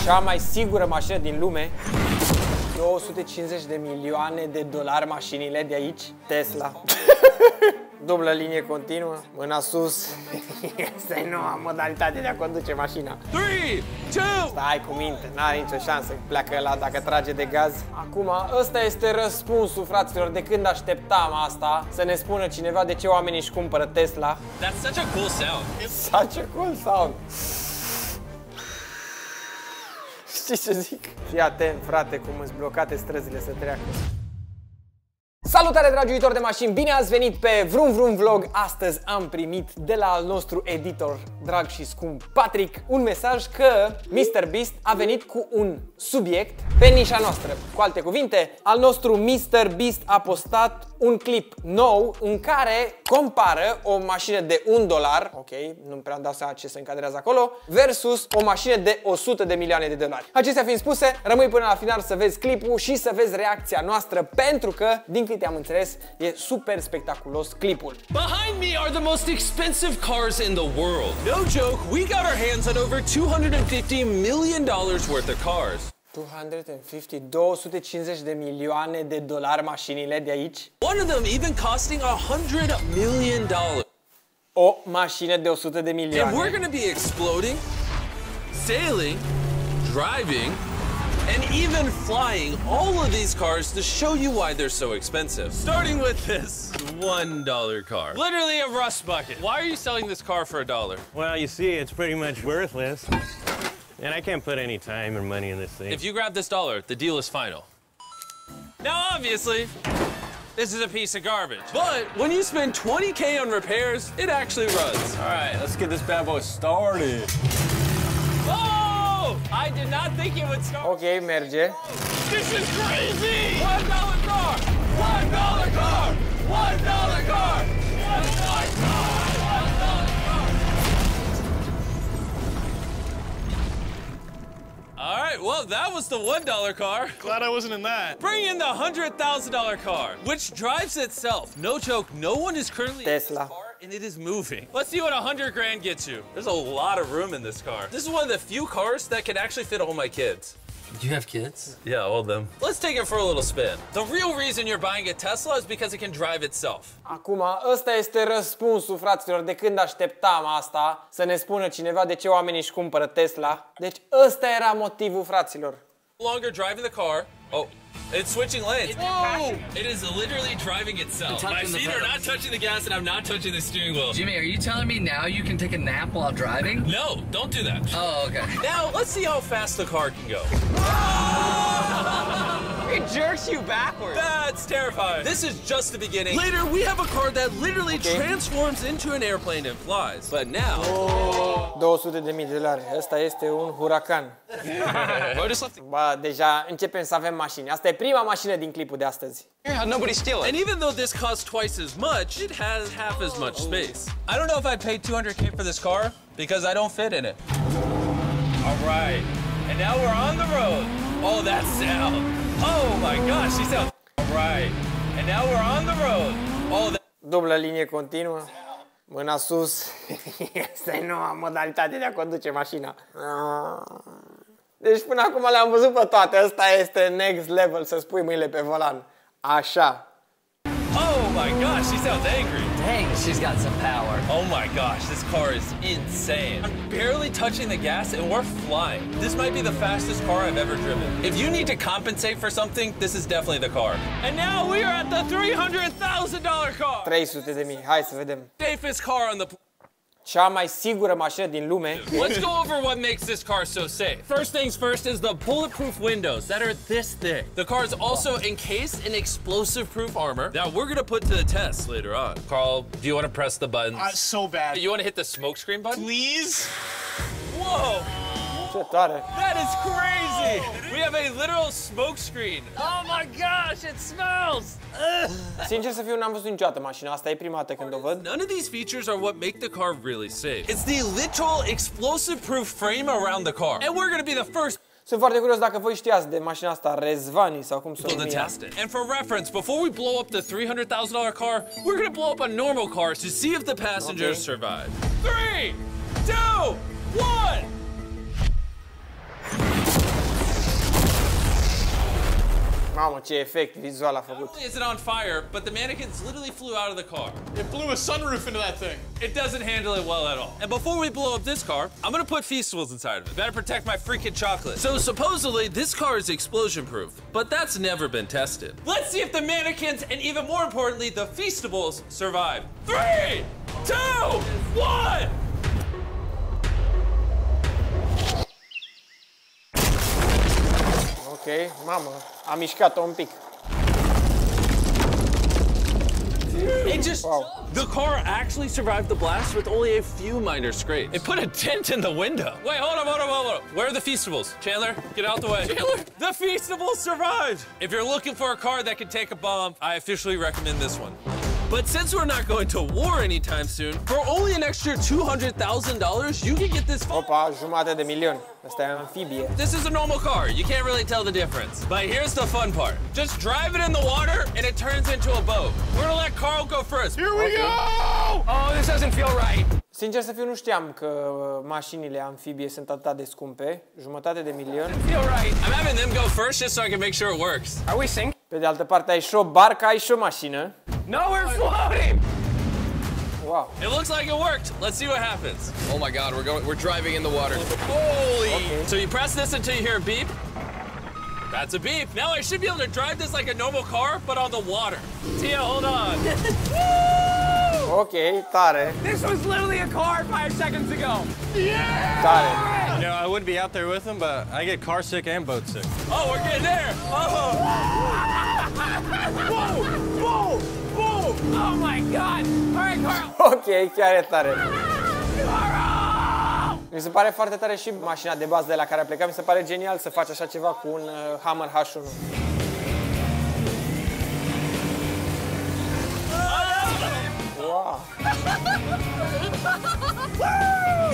Cea mai sigură mașină din lume. 250 de milioane de dolari mașinile de aici. Tesla. Dublă linie continuă, mâna sus. Asta e noua modalitate de a conduce mașina. 3, 2. Stai cu minte, n-are nicio șansă. Pleacă ăla dacă trage de gaz. Acum, ăsta este răspunsul, fraților, de când așteptam asta. Să ne spună cineva de ce oamenii își cumpără Tesla. That's such a cool sound. Such a cool sound. Știi ce zic? Fii atent, frate, cum îți blocate străzile să treacă. Salutare, dragi iubitori de mașini! Bine ați venit pe Vroom Vroom Vlog! Astăzi am primit de la al nostru editor, drag și scump Patrick, un mesaj că Mr. Beast a venit cu un subiect pe nișa noastră. Cu alte cuvinte, al nostru Mr. Beast a postat un clip nou în care compară o mașină de $1, ok, nu prea am dat seama ce se încadrează acolo, versus o mașină de 100 de milioane de dolari. Acestea fiind spuse, rămâi până la final să vezi clipul și să vezi reacția noastră, pentru că, din câte am înțeles, e super spectaculos clipul. Behind me are the most expensive cars in the world. No joke, we got our hands on over $250 million worth of cars. 250 de milioane de dolari mașinile de aici. One of them even costing $100 million. O mașină de 100 de milioane. And we're gonna be exploding, sailing, driving, and even flying all of these cars to show you why they're so expensive. Starting with this $1 car. Literally a rust bucket. Why are you selling this car for $1? Well, you see, it's pretty much worthless. And I can't put any time or money in this thing. If you grab this $1, the deal is final. Now, obviously, this is a piece of garbage. But when you spend $20K on repairs, it actually runs. All right, let's get this bad boy started. Oh! I did not think it would start. Ok, merge. This is crazy! $1 car! $1 car! $1 car! $1 car! All right, well, that was the $1 car. Glad I wasn't in that. Bring in the $100,000 car, which drives itself. No joke, no one is currently in this car, and it is moving. Let's see what 100 grand gets you. There's a lot of room in this car. This is one of the few cars that can actually fit all my kids. You have kids? Yeah, all of them. Let's take it for a little spin. The real reason you're buying a Tesla is because it can drive itself. Acum, ăsta este răspunsul, fraților, de când așteptam asta, să ne spună cineva de ce oamenii își cumpără Tesla. Deci ăsta era motivul, fraților. No longer driving the car. Oh, it's switching lanes. Whoa! It is literally driving itself. My feet are not touching the gas and I'm not touching the steering wheel. Jimmy, are you telling me now you can take a nap while driving? No, don't do that. Oh, okay. Now, let's see how fast the car can go. It jerks you backwards. That's terrifying. This is just the beginning. Later, we have a car that literally transforms into an airplane and flies. But now... 200 de mii de dolari. Ăsta este un huracan. Bă, deja începem să avem mașini. Asta e prima mașină din clipul de astăzi. Nobody steal it. And even though this costs twice as much, it has half as much space. I don't know if I'd pay $200K for this car because I don't fit in it. All right, and now we're on the road. Oh, that sound. Oh my gosh, she sounds... All right, and now we're on the road. Oh, that... Dublă linie continuă. Mâna sus. Asta e noua modalitate de a conduce mașina. Deci până acum le-am văzut pe toate. Asta este next level, să spui mâinile pe volan. Așa. Oh my gosh, she sounds angry. Dang, she's got some power. Oh my gosh, this car is insane. I'm barely touching the gas and we're flying. This might be the fastest car I've ever driven. If you need to compensate for something, this is definitely the car. And now we are at the $300,000 car. 300 de mii. Hai să vedem. Safest car on the... Cea mai sigură mașină din lume. Let's go over what makes this car so safe. First things first is the bulletproof windows that are this thick. The car is also encased in explosive-proof armor that we're gonna put to the test later on. Carl, do you want to press the buttons? So bad. You want to hit the smoke screen button? Please? Whoa! Ce tare. That is crazy! We have a literal smoke screen. Oh my gosh, it smells! Sincer să fiu, n-am văzut niciodată mașina asta, e prima dată când o văd. None of these features are what make the car really safe. It's the literal explosive-proof frame around the car. And we're gonna be the first Sunt foarte curios dacă voi știați de mașina asta, Rezvani sau cum se people to numea. test it. And for reference, before we blow up the $300,000 car, we're gonna blow up a normal car to see if the passengers survive. 3, 2, 1! Mamă, ce efect vizual a făcut. Not only is it on fire, but the mannequins literally flew out of the car. It blew a sunroof into that thing. It doesn't handle it well at all. And before we blow up this car, I'm gonna put Feastables inside of it. Better protect my freaking chocolate. So supposedly this car is explosion proof, but that's never been tested. Let's see if the mannequins and even more importantly, the Feastables survive. 3, 2, 1! Ok, mamă, am mișcat-o un pic. It just, the car actually survived the blast with only a few minor scrapes. It put a dent in the window. Wait, hold on. Where are the Feastables? Chandler, get out the way. Chandler, the Feastables survived. If you're looking for a car that can take a bomb, I officially recommend this one. But since we're not going to war anytime soon, for only an extra $200,000, you can get this. Opa, $500.000. Asta e amfibie. This is a normal car. You can't really tell the difference. But here's the fun part. Just drive it in the water and it turns into a boat. We're gonna let Carl go first. Here we go! Oh, this doesn't feel right. Sincer să fiu, nu știam că mașinile amfibie sunt atât de scumpe. $500.000. Feel right. I'm having them go first just so I can make sure it works. Are we synced? Pe de altă parte, ai și o barcă, ai și o mașină. No, we're floating. Wow. It looks like it worked. Let's see what happens. Oh my God, we're driving in the water. Holy! Okay. So you press this until you hear a beep. That's a beep. Now I should be able to drive this like a normal car, but on the water. Tia, hold on. Ok, tare. This was literally a car 5 seconds ago. Tare. You know, I would be out there with them, but I get car sick and boat sick. Oh, we're getting there. Oh. Whoa! Oh my God! All right, Carl. Ok, chiar e tare. Mi se pare foarte tare și mașina de bază de la care a plecat. Mi se pare genial să faci așa ceva cu un Hammer H1. Wow.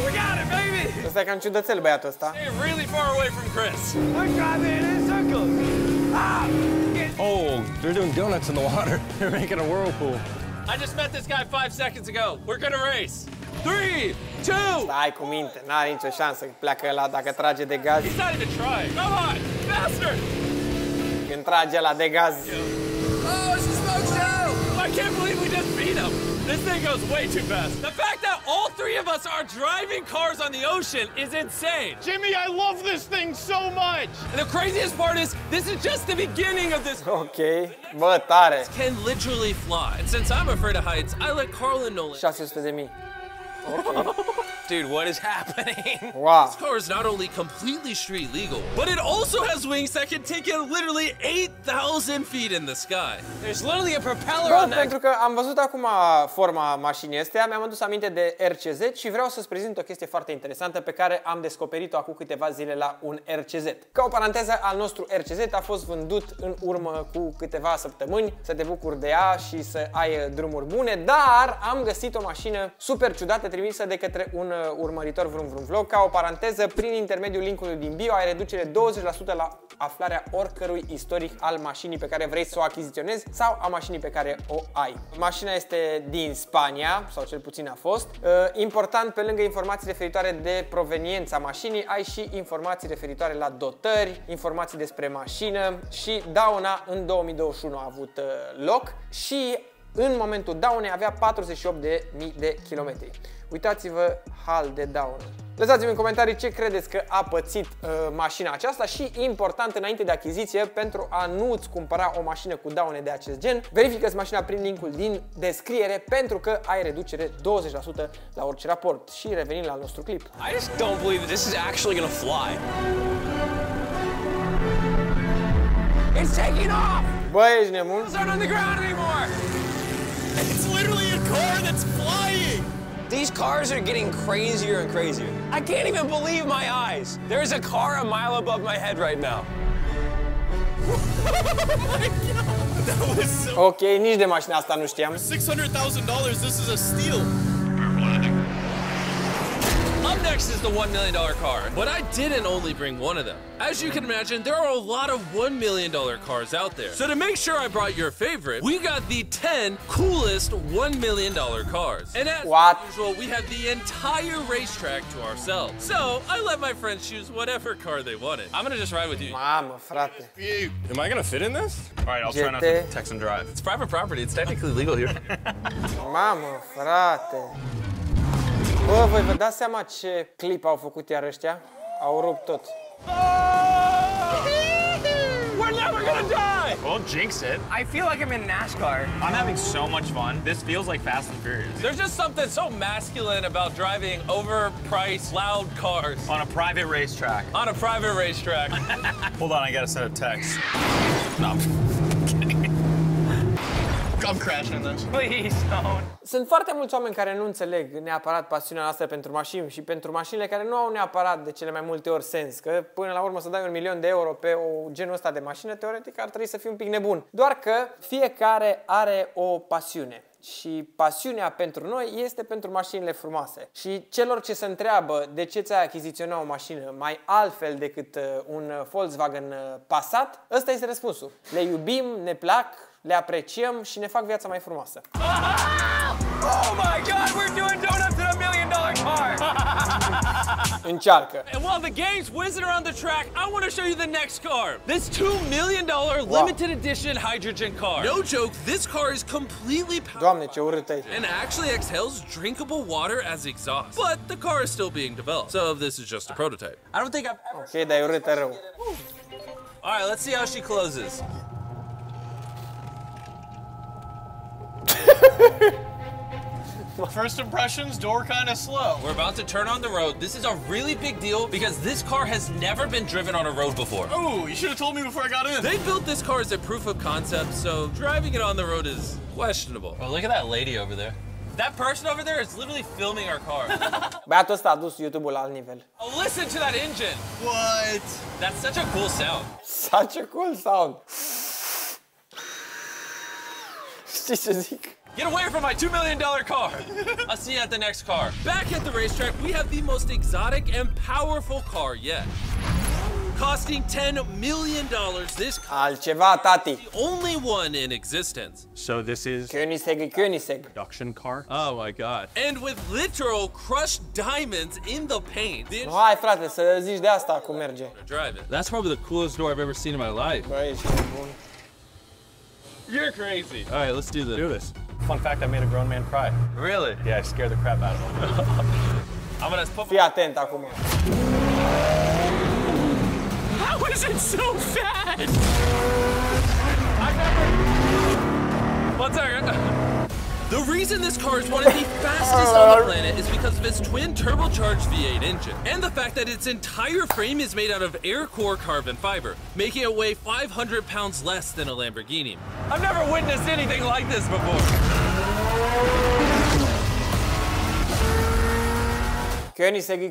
We got it, baby. Ăsta e cam ciudățel băiatul ăsta. Stay really far away from Chris. We're driving in circles. Oh, they're doing donuts in the water. They're making a whirlpool. I just met this guy 5 seconds ago. We're gonna race. 3, 2. Stai cu minte, n-are nicio șansă. Pleacă ăla dacă trage de gaz. He's not even trying. Come on, faster. Când trage ăla de gaz. Oh, it's a smoke show. I can't believe we just beat him. This thing goes way too fast. The fact that all 3 of us are driving cars on the ocean is insane. Jimmy, I love this thing so much! And the craziest part is, this is just the beginning of this. Ok, bă, tare. Can literally fly. And since I'm afraid of heights, I let Carl and Nolan. 600.000. Dude, what is happening? Wow. This car is not only completely street legal, but it also has wings that can take it literally 8,000 feet in the sky. There's literally a propeller on that. Pentru că am văzut acum forma mașinii astea, mi-am adus aminte de RCZ și vreau să-ți prezint o chestie foarte interesantă pe care am descoperit-o acum câteva zile la un RCZ. Ca o paranteză, al nostru RCZ a fost vândut în urmă cu câteva săptămâni, să te bucuri de ea și să ai drumuri bune, dar am găsit o mașină super ciudată trimisă de către un urmăritor vroomvroomvlog. Ca o paranteză, prin intermediul linkului din bio ai reducere 20% la aflarea oricărui istoric al mașinii pe care vrei să o achiziționezi sau a mașinii pe care o ai. Mașina este din Spania, sau cel puțin a fost. Important, pe lângă informații referitoare de proveniența mașinii, ai și informații referitoare la dotări, informații despre mașină și dauna în 2021 a avut loc și în momentul daunei avea 48.000 de kilometri. Uitați-vă hal de daună. Lăsați-mi în comentarii ce credeți că a pățit mașina aceasta și, important, înainte de achiziție, pentru a nu-ți cumpăra o mașină cu daune de acest gen, verifică-ți mașina prin linkul din descriere pentru că ai reducere 20% la orice raport. Și revenim la al nostru clip. I just don't believe that this is actually gonna fly. It's taking off. Bă, ești nebun? It's not on the ground anymore. It's literally a car that's flying! These cars are getting crazier and crazier. I can't even believe my eyes. There is a car a mile above my head right now. That was so... Ok, nici de mașina asta nu știam. $600,000, this is a steal. Up next is the $1 million car, but I didn't only bring one of them. As you can imagine, there are a lot of $1 million cars out there. So to make sure I brought your favorite, we got the 10 coolest $1 million cars. And as usual, we have the entire racetrack to ourselves. So I let my friends choose whatever car they wanted. I'm gonna just ride with you. Mamă, frate. Am I gonna fit in this? All right, I'll try not to text and drive. It's private property. It's technically legal here. Mamă, frate. Bă, voi vă dați seama ce clip au făcut iar ăștia? Au rupt tot. We're never gonna die! Don't jinx it. I feel like I'm in NASCAR. I'm having so much fun. This feels like Fast and Furious. There's just something so masculine about driving overpriced, loud cars. On a private racetrack. On a private racetrack. Hold on, I gotta send a text. No, I'm crashing this. Please don't. Sunt foarte mulți oameni care nu înțeleg neapărat pasiunea noastră pentru mașini și pentru mașinile care nu au neapărat de cele mai multe ori sens. Că până la urmă să dai €1.000.000 pe genul ăsta de mașină, teoretic ar trebui să fii un pic nebun. Doar că fiecare are o pasiune. Și pasiunea pentru noi este pentru mașinile frumoase. Și celor ce se întreabă de ce ți-ai achiziționa o mașină mai altfel decât un Volkswagen Passat, ăsta este răspunsul. Le iubim, ne plac, le apreciem și ne fac viața mai frumoasă. Oh my God, we're doing donuts in $1 million car! Încearcă. And while the game's whizzing around the track, I want to show you the next car. This $2 million limited edition hydrogen car. No joke, this car is completely powered. Doamne, ce urât e. And actually exhales drinkable water as exhaust. But the car is still being developed, so this is just a prototype. I don't think I've ever... Ok, dar e urâtă rău. All right, let's see how she closes. First impressions, door kind of slow. We're about to turn on the road. This is a really big deal because this car has never been driven on a road before. Oh, you should have told me before I got in. They built this car as a proof of concept, so driving it on the road is questionable. Oh, look at that lady over there. That person over there is literally filming our car. Băiatul ăsta a dus YouTube-ul la alt nivel. Oh, listen to that engine. What? That's such a cool sound. Such a cool sound. Știi ce zic? Get away from my $2 million car! I'll see you at the next car. Back at the racetrack, we have the most exotic and powerful car yet. Costing $10 million, this car Altceva, tati. is the only one in existence. So this is Königsegg. production car. Oh my God. And with literal crushed diamonds in the paint. The Hai, frate, să zici de asta cum merge. drive it. That's probably the coolest door I've ever seen in my life. Băi, ești bun. You're crazy. All right, let's do this. Do this. Fun fact, I made a grown man cry. Really? Yeah, I scared the crap out of him. I'm gonna put Fii atent acum. How is it so fast? One second. The reason this car is one of the fastest on the planet is because of its twin turbocharged V8 engine and the fact that its entire frame is made out of air core carbon fiber, making it weigh 500 pounds less than a Lamborghini. I've never witnessed anything like this before.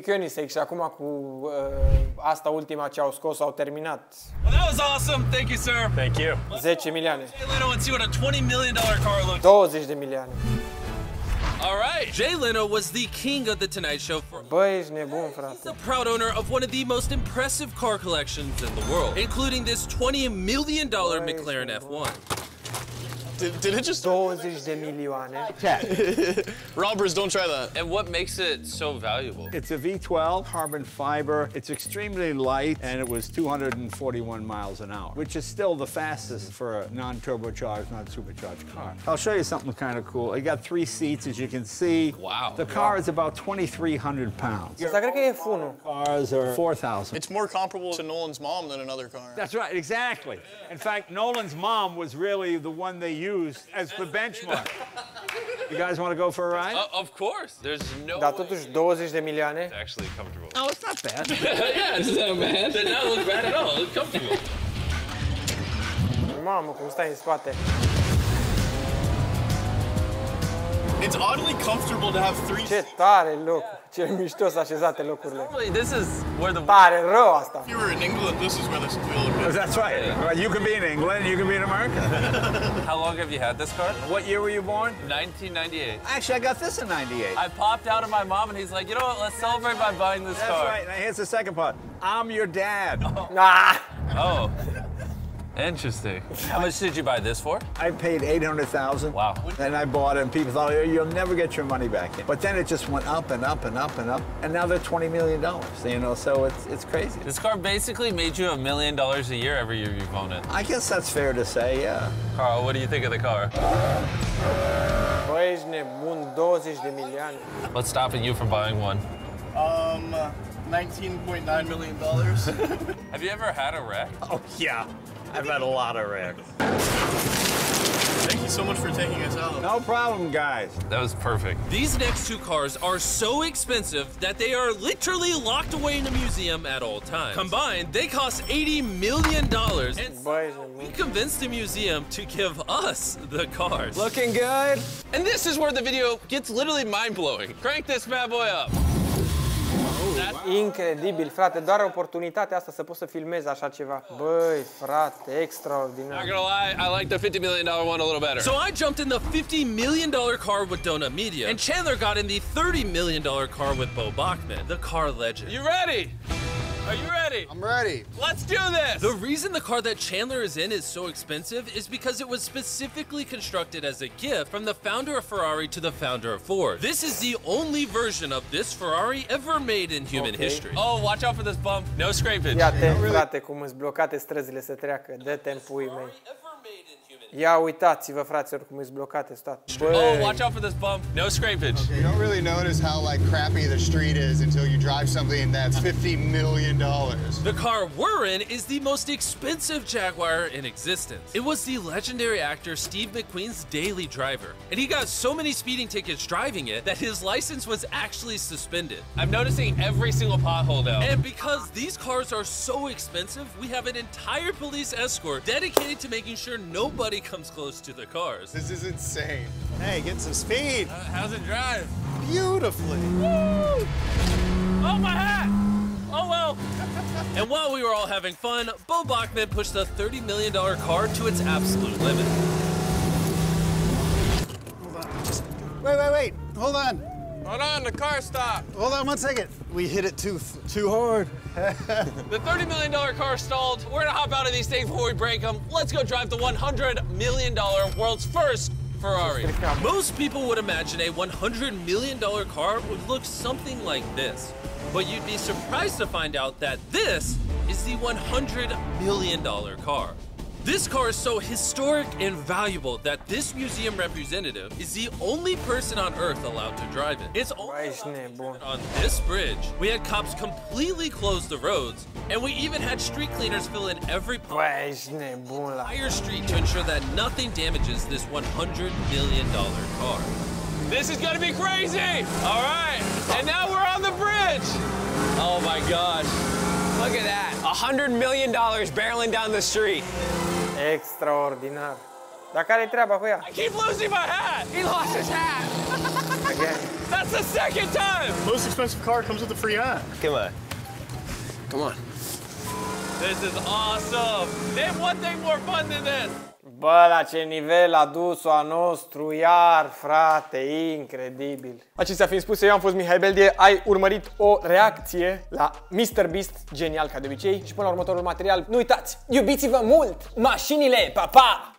Königsegg și acum cu asta ultima ce au scos au terminat. Well, that was awesome. Thank you, sir. Thank you. 10 milioane. Jay Leno and see what a $20 million car looks like. 20 de milioane. All right. Jay Leno was the king of the Tonight Show for Băi, ești nebun, frate. the proud owner of one of the most impressive car collections in the world, including this $20 million McLaren F1. Did it just... 20 de milioane. Robbers, don't try that. And what makes it so valuable? It's a V12 carbon fiber. It's extremely light, and it was 241 miles an hour, which is still the fastest for a non-turbocharged, non-supercharged car. I'll show you something kind of cool. It got 3 seats, as you can see. Wow. The car is about 2,300 pounds. Asta cred că e F1. Cars are 4,000. It's more comparable to Nolan's mom than another car. That's right, exactly. In fact, Nolan's mom was really the one they used as the benchmark. You guys want to go for a ride? Of course. There's no Dar way totuși 20 de milioane. it's actually comfortable. Oh, it's not bad. Yeah, it's not bad. Did not look bad at all. It's comfortable. Mamă, cum stai în spate. It's oddly comfortable to have 3 Ce tare loc! Ce mișto s-a așezate locurile. This is where the Tare rău asta. If you were in England, this is where this wheel would be. That's right. Well, you can be in England, you can be in America. How long have you had this car? What year were you born? 1998. Actually, I got this in 98. I popped out of my mom and he's like, you know what, let's celebrate by buying this That's car. right. Now here's the second part. I'm your dad. Ah! Oh. Interesting. How much did you buy this for? I paid $800,000. Wow. And I bought it, and people thought, you'll never get your money back. But then it just went up and up and up and up, and now they're $20 million. You know, so it's crazy. This car basically made you $1 million a year every year you've owned it. I guess that's fair to say, yeah. Carl, what do you think of the car? Băi, ești nebun, 20 de milioane. What's stopping you from buying one? $19.9 million. Have you ever had a wreck? Oh, yeah. I've had a lot of wrecks. Thank you so much for taking us out. No problem, guys. That was perfect. These next two cars are so expensive that they are literally locked away in a museum at all times. Combined, they cost $80 million. And Băi, we convinced the museum to give us the cars. Looking good. And this is where the video gets literally mind-blowing. Crank this bad boy up. incredibil, frate, doar oportunitatea asta să poți să filmezi așa ceva. Băi, frate, extraordinar. Not gonna lie, I like the $50 million one a little better. So I jumped in the $50 million car with Donut Media, and Chandler got in the $30 million car with Bo Bachman, the car legend. You ready? Are you ready? I'm ready. Let's do this! The reason the car that Chandler is in is so expensive is because it was specifically constructed as a gift from the founder of Ferrari to the founder of Ford. This is the only version of this Ferrari ever made in human history. Oh, watch out for this bump. No scrapage. Ia-te, frate, cum îți blocate străzile să treacă. Dă-te în puii mei. Ia uitați-vă, fraților, cum îți blocate stat. Oh, watch out for this bump. No scrapage. You don't really notice how like crappy the street is until you drive something that's $50 million. The car we're in is the most expensive Jaguar in existence. It was the legendary actor Steve McQueen's daily driver, and he got so many speeding tickets driving it that his license was actually suspended. I'm noticing every single pothole now. And because these cars are so expensive, we have an entire police escort dedicated to making sure nobody comes close to the cars. This is insane. Hey, get some speed. How's it drive? Beautifully. Woo! Oh, my hat! Oh, well. And while we were all having fun, Bo Bachman pushed the $30 million car to its absolute limit. Hold on. Wait. Hold on. Hold on, the car stopped. Hold on 1 second. We hit it too hard. The $30 million car stalled. We're gonna hop out of these things before we break them. Let's go drive the $100 million world's first Ferrari. Most people would imagine a $100 million car would look something like this. But you'd be surprised to find out that this is the $100 million car. This car is so historic and valuable that this museum representative is the only person on Earth allowed to drive it. It's only on this bridge. We had cops completely close the roads, and we even had street cleaners fill in every entire street to ensure that nothing damages this $100 million car. This is gonna be crazy! All right, and now we're on the bridge! Oh my gosh. Look at that, $100 million barreling down the street. Extraordinar. Dar care-i treaba cu ea? I keep losing my hat! He lost his hat! That's the second time! Most expensive car comes with a free hat. Come on. This is awesome! Name one thing more fun than this! Bă, la ce nivel a dus-o a nostru iar, frate, incredibil. Acestea fiind spuse, eu am fost Mihai Beldie, ai urmărit o reacție la Mr. Beast, genial ca de obicei, și până la următorul material, nu uitați, iubiți-vă mult, mașinile, pa, pa!